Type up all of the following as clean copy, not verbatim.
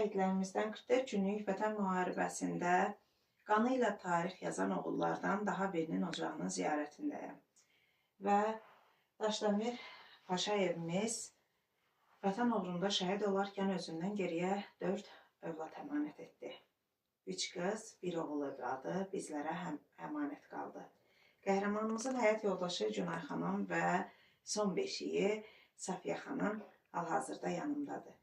şəhidlərimizdən 44 günlük Vətən müharibəsində qanı ilə tarix yazan oğullardan daha birinin ocağının ziyarətindəyəm. Və Daşdəmir Paşayevimiz Vətən uğrunda şəhid olarkən özündən geriyə 4 övlad əmanət etdi. 3 qız, 1 oğul övladı bizlərə əmanət qaldı. Qəhrəmanımızın həyat yoldaşı Günay xanım və son beşiyi Safiyə xanım hal-hazırda yanımdadır.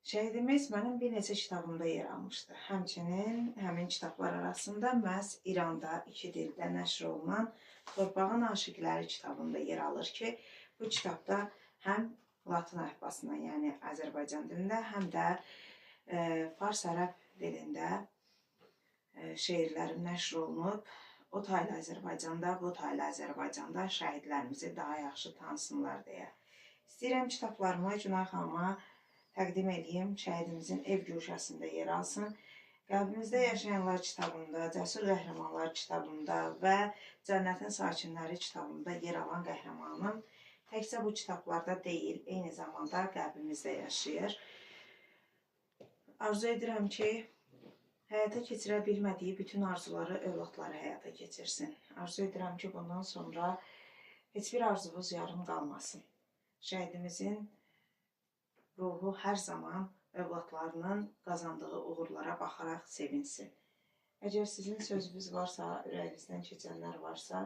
Şəhidimiz mənim bir neçə kitabımda yer almışdı. Həmçinin həmin kitablar arasında məhz İranda 2 dildə nəşr olunan Torpağın Aşiqləri kitabında yer alır ki, bu kitabda həm Latın əlifbasından, yəni Azərbaycan dilində, həm də fars-ərəb dilində şeirlərim nəşr olunub. O taylı Azərbaycanda, bu taylı Azərbaycanda şəhidlərimizi daha yaxşı tanısınlar deyə. İstəyirəm kitablarımı Günay xanıma təqdim edeyim, şəhidimizin ev güşəsində yer alsın. Qəlbimizdə yaşayanlar kitabında, Cəsur qəhrəmanlar kitabında və Cənnətin sakinləri kitabında yer alan qəhrəmanım təkcə bu kitablarda deyil, eyni zamanda qəlbimizdə yaşayır. Arzu edirəm ki, həyata keçirə bilmədiyi bütün arzuları övladları həyata keçirsin. Arzu edirəm ki, bundan sonra heç bir arzumuz yarım qalmasın. Şəhidimizin ruhu hər zaman övladlarının qazandığı uğurlara baxaraq sevinsin. Əgər sizin sözünüz varsa, ürəyinizdən keçənlər varsa,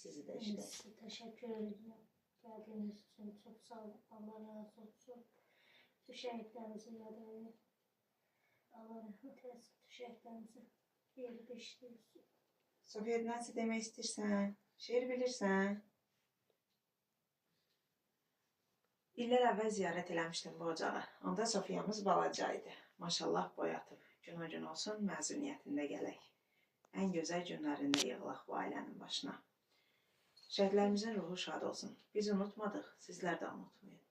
sizi də işlə. Təşəkkür edirəm. Gəldiyiniz üçün çox sağ olun. Allah razı olsun. Bu şəhidlərimizi yad edin. Allah rəhmət eləsin. Şəhidlərimizin yeri beşləyirsin. Sofiya, nəsə demək istəyirsən? Şeir bilirsən? İllər əvvəl ziyarət eləmişdim bu ocağı. Onda Sofiyamız balacaydı. Maşallah boyatıb. Gün o gün olsun, məzuniyyətində gələk. Ən gözəl günlərində yığılaq bu ailənin başına. Şəhidlərimizin ruhu şad olsun. Biz unutmadıq, sizlər də unutmayın.